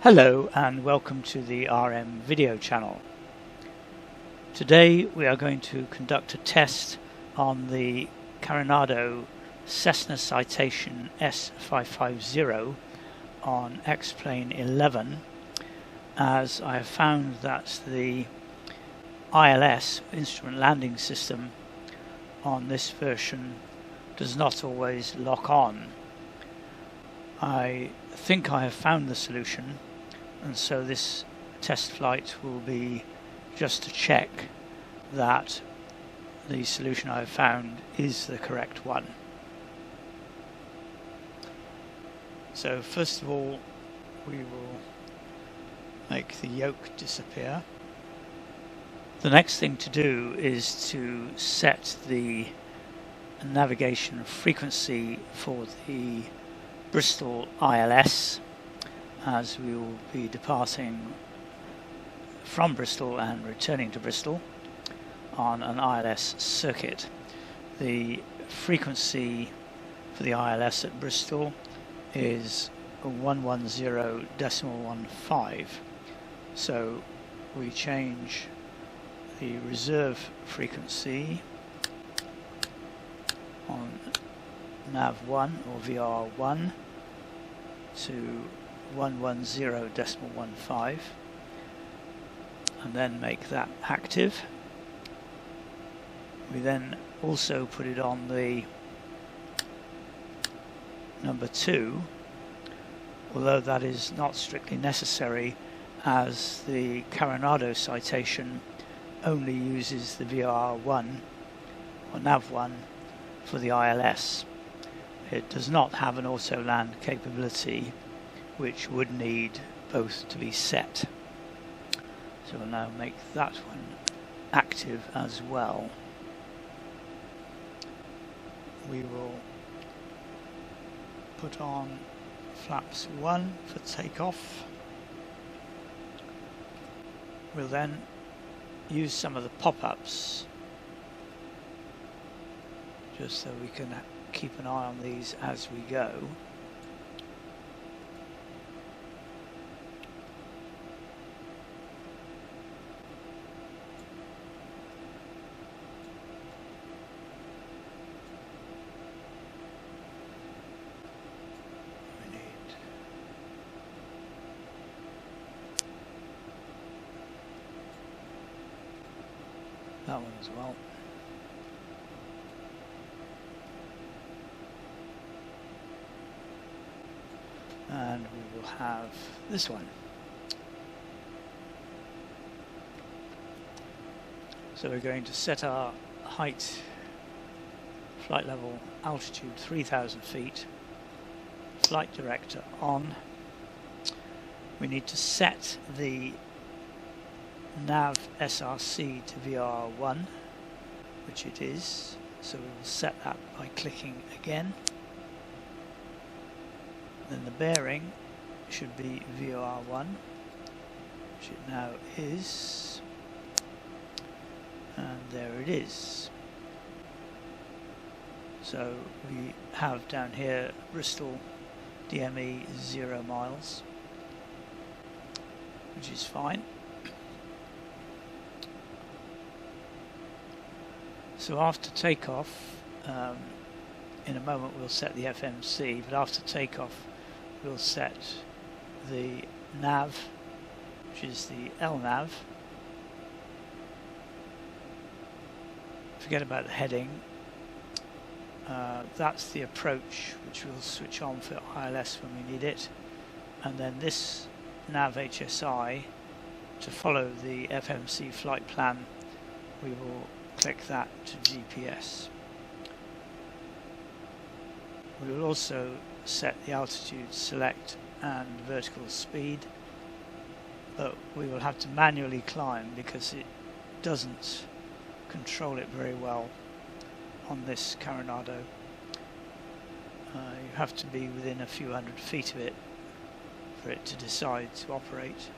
Hello and welcome to the RM video channel. Today we are going to conduct a test on the Carenado Cessna Citation S550 on X-Plane 11, as I have found that the ILS, Instrument Landing System, on this version does not always lock on. I think I have found the solution, and so this test flight will be just to check that the solution I have found is the correct one. So first of all, we will make the yoke disappear. The next thing to do is to set the navigation frequency for the Bristol ILS, as we will be departing from Bristol and returning to Bristol on an ILS circuit. The frequency for the ILS at Bristol is 110.15, so we change the reserve frequency on nav1 or VR1 to 110.15 and then make that active. We then also put it on the number 2, although that is not strictly necessary, as the Carenado citation only uses the VR1 or nav1 for the ILS. It does not have an auto land capability, which would need both to be set. So we'll now make that one active as well. We will put on flaps 1 for takeoff. We'll then use some of the pop-ups just so we can keep an eye on these as we go. We need that one as well. And we will have this one. So we're going to set our height, flight level, altitude 3,000 feet, flight director on. We need to set the nav SRC to VR1, which it is, so we will set that by clicking again. Then the bearing should be VR1, which it now is, and there it is. So we have down here Bristol DME 0 miles, which is fine. So after takeoff, in a moment we'll set the FMC, but after takeoff we'll set the nav, which is the LNAV. Forget about the heading. That's the approach, which we'll switch on for ILS when we need it. And then this nav HSI, to follow the FMC flight plan, we will click that to GPS. We will also set the altitude select and vertical speed, but we will have to manually climb because it doesn't control it very well on this Carenado. You have to be within a few hundred feet of it for it to decide to operate.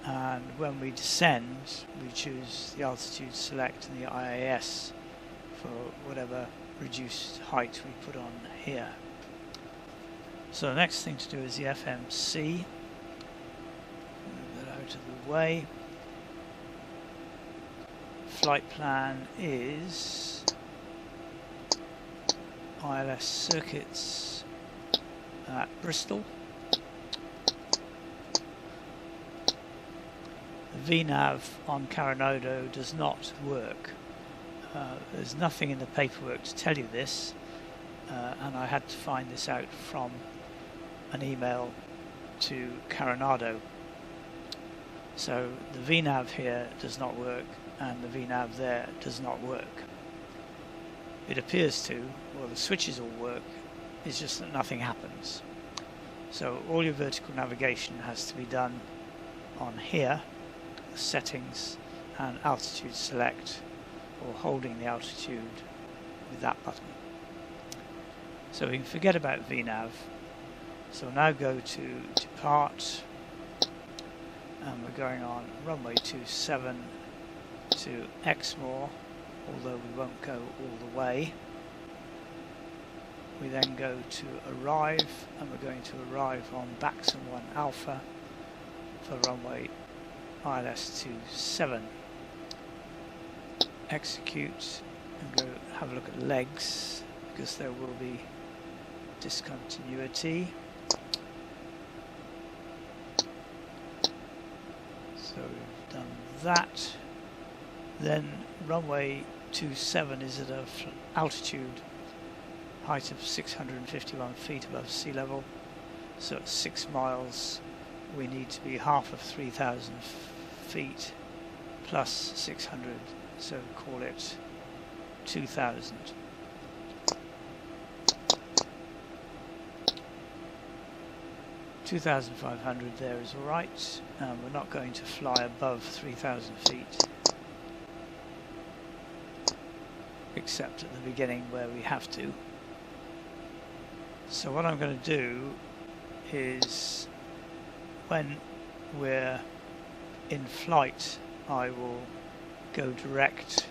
And when we descend, we choose the altitude select and the IAS for whatever reduced height we put on here. So the next thing to do is the FMC. Move that out of the way. Flight plan is ILS circuits at Bristol. The VNAV on Carenado does not work. There's nothing in the paperwork to tell you this, and I had to find this out from an email to Carenado. So the VNAV here does not work, and the VNAV there does not work. It appears to, well, the switches all work, it's just that nothing happens. So all your vertical navigation has to be done on here, the settings and altitude select, or holding the altitude with that button. So we can forget about VNAV. So we'll now go to depart, and we're going on runway 27 to Exmoor, although we won't go all the way. We then go to arrive, and we're going to arrive on Baxham 1 Alpha for runway ILS 27. Execute and go have a look at legs, because there will be discontinuity. So we've done that. Then runway 27 is at a altitude height of 651 feet above sea level. So at 6 miles we need to be half of 3,000 feet plus 600, so call it 2,000. $2,500 there is alright. We're not going to fly above 3,000 feet, except at the beginning where we have to. So what I'm going to do is, when we're in flight, I will go direct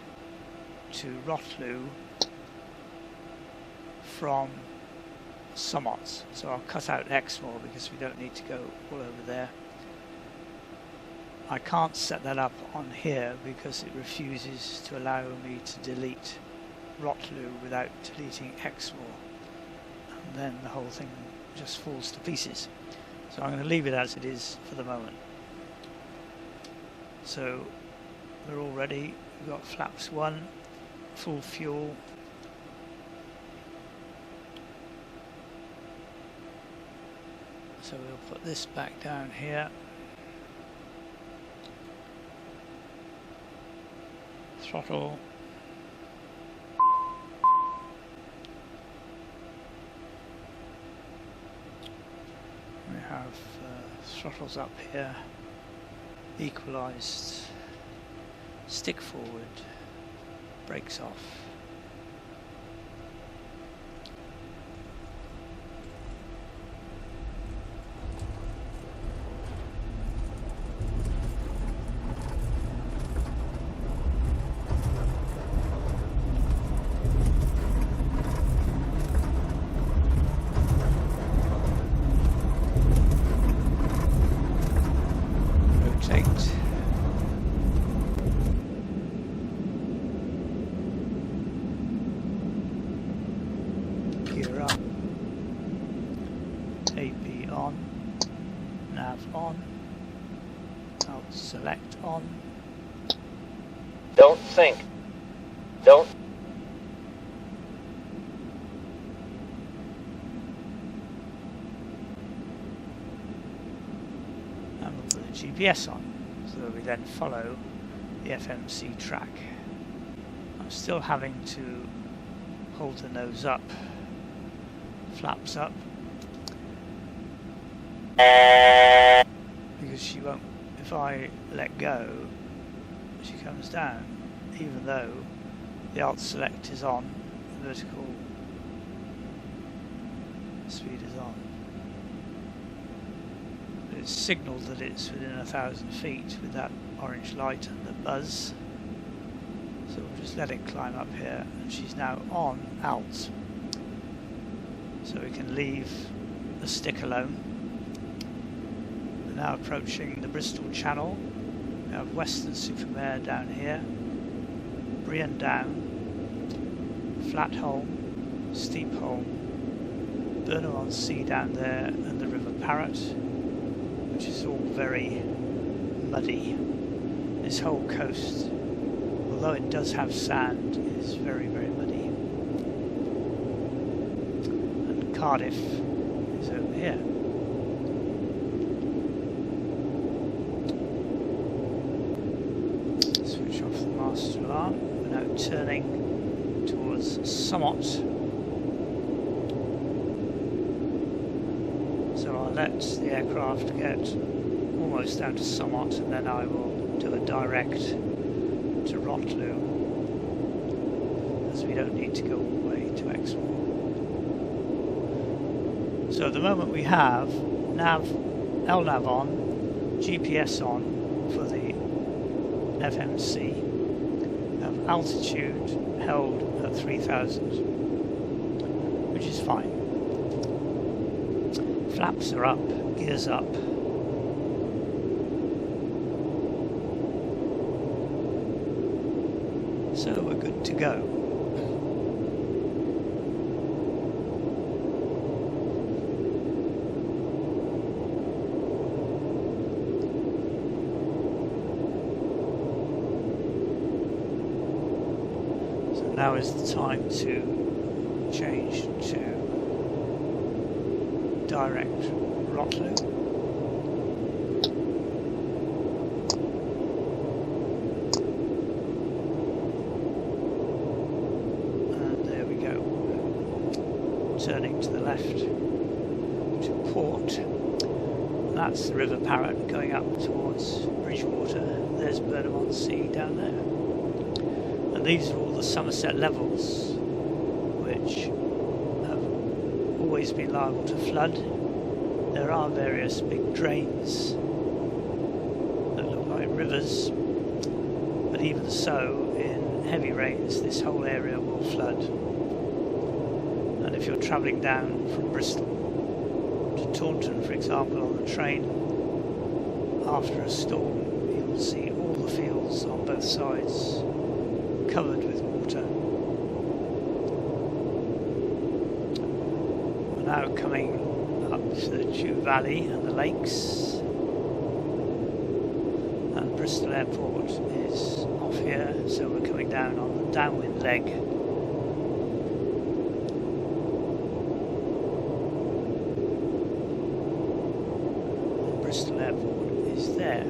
to Rotloo from Sommots. So I'll cut out Exmoor because we don't need to go all over there. I can't set that up on here because it refuses to allow me to delete Rotloo without deleting Exmoor, and then the whole thing just falls to pieces. So I'm going to leave it as it is for the moment. So we're all ready. We've got flaps 1, full fuel. So we'll put this back down here. Throttle. We have throttles up here, equalised, stick forward, brakes off. Gear up, AP on, nav on, alt select on. Don't think. Don't. And we'll put the GPS on, so that we then follow the FMC track. I'm still having to hold the nose up, flaps up, because she won't, if I let go, she comes down, even though the alt select is on, the vertical speed is on. It's signalled that it's within 1,000 feet with that orange light and the buzz. So we'll just let it climb up here, and she's now on alt. So we can leave the stick alone. We're now approaching the Bristol Channel. We have Western-super-Mare down here, Brian Down, Flatholme, Steepholme, Burnham-on-Sea down there, and the River Parrot, which is all very muddy. This whole coast, although it does have sand, is very, very muddy. And Cardiff is over here. Switch off the master alarm. We're now turning towards Somot. So I'll let the aircraft get almost down to Somot, and then I will do a direct to Rotlu, as we don't need to go all the way to Exmoor. So at the moment we have LNAV on, GPS on for the FMC, we have altitude held at 3000, which is fine. Flaps are up, gears up. So we're good to go. So now is the time to change to direct Rotlu. Turning to the left to port. That's the River Parrot going up towards Bridgewater. There's Burnham-on-Sea down there. And these are all the Somerset levels, which have always been liable to flood. There are various big drains that look like rivers, but even so, in heavy rains, this whole area will flood. If you're travelling down from Bristol to Taunton, for example, on the train, after a storm, you will see all the fields on both sides covered with water. We're now coming up to the Chew Valley and the lakes, and Bristol Airport is off here, so we're coming down on the downwind leg. Bristol Airport is there.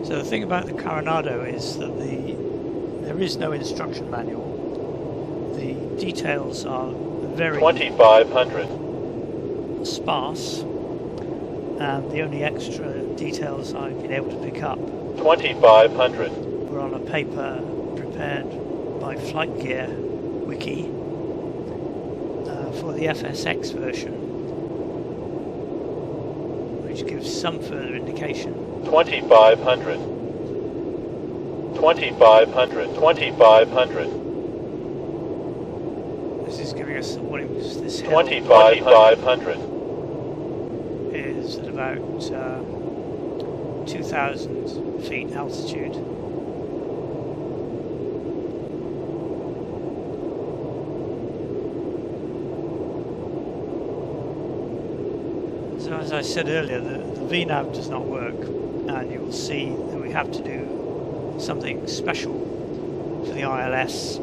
So the thing about the Carenado is that there is no instruction manual. The details are very 2500 sparse, and the only extra details I've been able to pick up 2500 were on a paper prepared by Flight Gear Wiki for the FSX version, which gives some further indication. 2500 2500 2500 This is giving us the warnings. This hill 2500 is at about 2,000 feet altitude. So as I said earlier, the VNAV does not work, and you will see that we have to do something special for the ILS,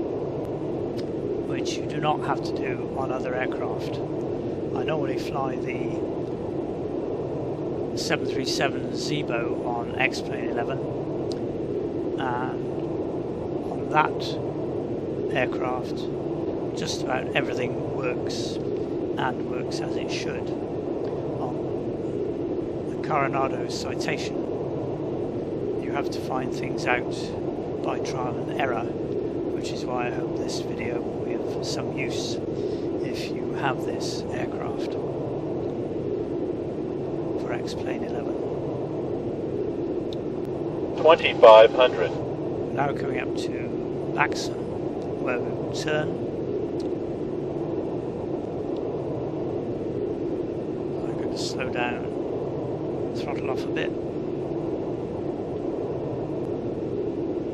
which you do not have to do on other aircraft. I normally fly the 737 Zebo on X-Plane 11, and on that aircraft just about everything works, and works as it should. On the Carenado Citation, you have to find things out by trial and error, which is why I hope this video will be of some use if you have this aircraft for X-Plane 11. 2,500. Now coming up to Flightsim, where we will turn. I'm going to slow down, throttle off a bit.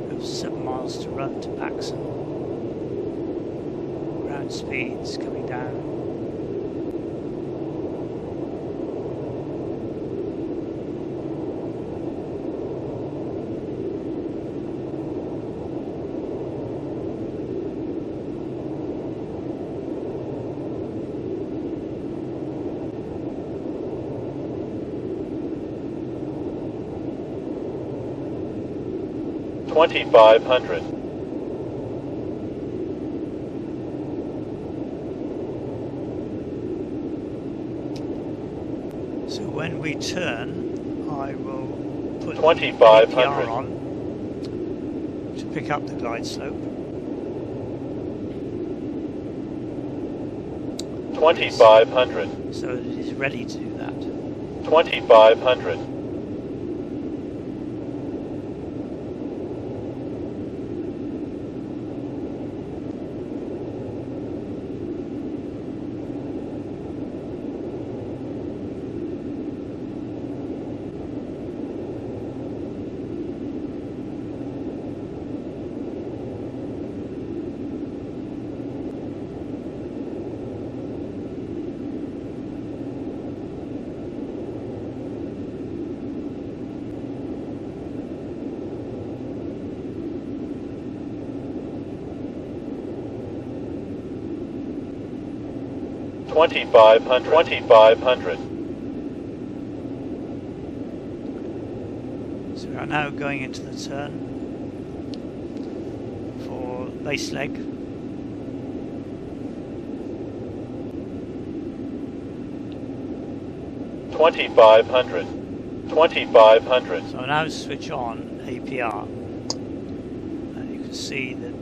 We have 7 miles to run to Flightsim. Ground speeds coming down. $2,500. So when we turn, I will put 2,500 APR on to pick up the glide slope. 2,500. So that it is ready to do that. 2,500. $2,500. So we are now going into the turn for base leg. $2,500. $2,500. So I now switch on APR, and you can see that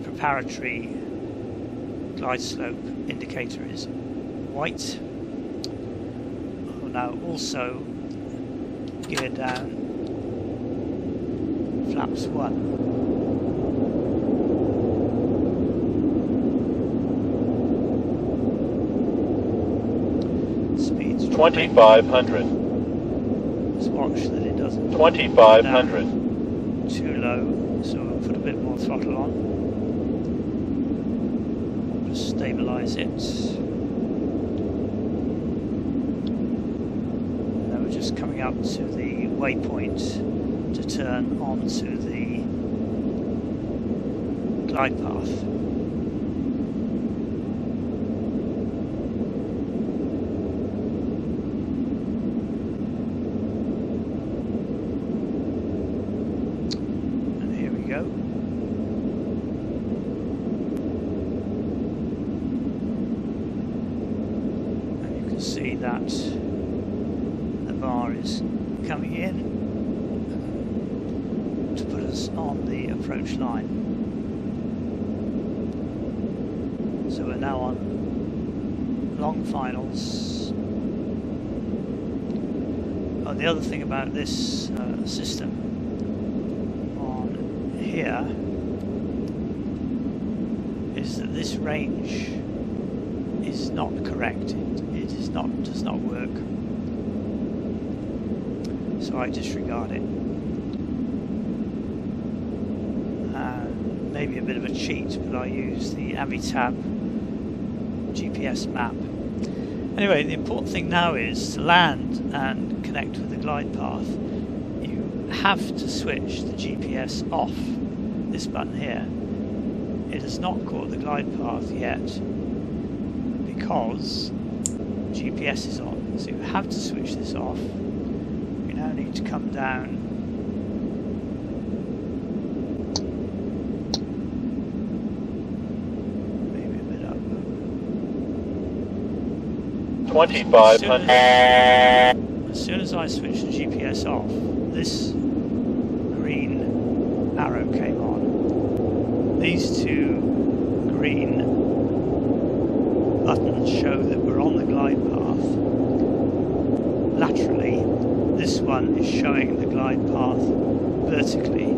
preparatory glide slope indicator is white. I'll now also gear down flaps 1. Speeds 2,500. Just watch that it doesn't 2,500. too low, so I'll put a bit more throttle on. Just stabilise it. Now we're just coming up to the waypoint to turn onto the glide path. See that the bar is coming in to put us on the approach line. So we're now on long finals. Oh, the other thing about this system on here is that this range is not correct. It does not work. So I disregard it. Maybe a bit of a cheat, but I use the Avitab GPS map. Anyway, the important thing now is to land and connect with the glide path. You have to switch the GPS off, this button here. It has not caught the glide path yet, because GPS is on, so you have to switch this off. We now need to come down maybe a bit up. 2,500. As soon as I switch the GPS off, this green arrow came on. These two green buttons show that we're on the glide path. Laterally, this one is showing the glide path vertically.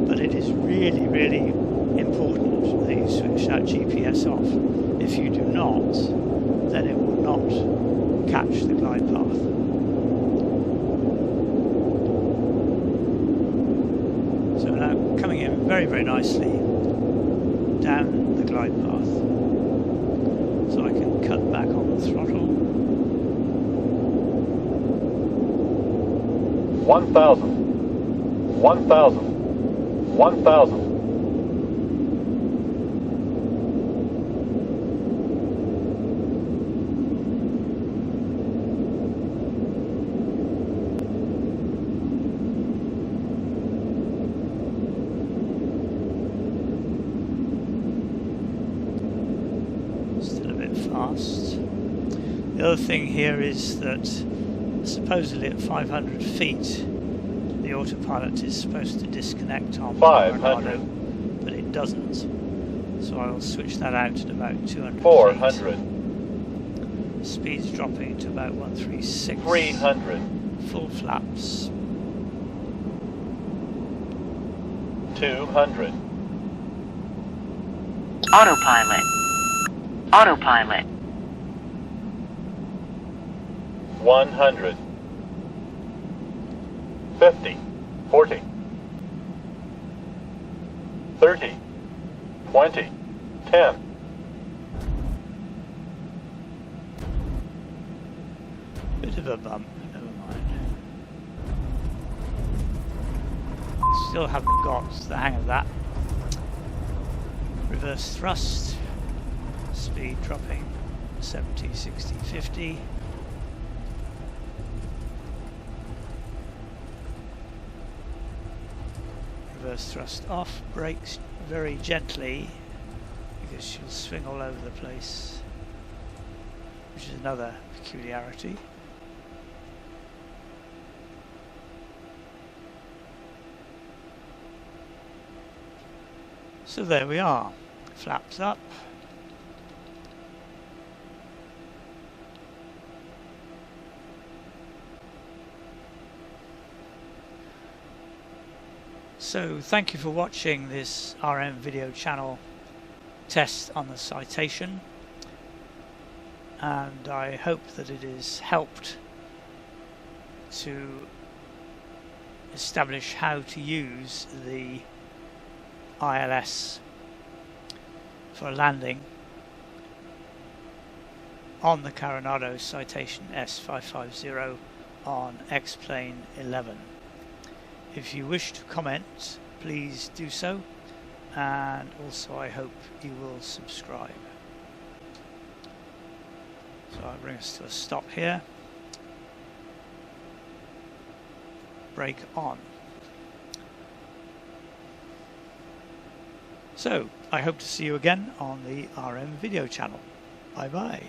But it is really, really important that you switch that GPS off. If you do not, then it will not catch the glide path. So now coming in very, very nicely down the glide path. So I can cut back on the throttle. 1,000. 1,000. 1,000. Still a bit fast. The other thing here is that supposedly at 500 feet the autopilot is supposed to disconnect on 500, Carenado, but it doesn't. So I'll switch that out at about 200 400, feet. Speed's dropping to about 136. 300, Full flaps. 200, Autopilot. Autopilot. 100, 50, 40, 30, 20, 10. Bit of a bump, never mind. Still haven't got the hang of that. Reverse thrust. Speed dropping 70, 60, 50. Reverse thrust off, brakes very gently because she'll swing all over the place, which is another peculiarity. So there we are, flaps up. So thank you for watching this RMVideoChannel test on the Citation, and I hope that it has helped to establish how to use the ILS for landing on the Carenado Citation S550 on X-Plane 11. If you wish to comment, please do so, and also I hope you will subscribe. So I'll bring us to a stop here. Brake on. So I hope to see you again on the RM Video channel. Bye bye.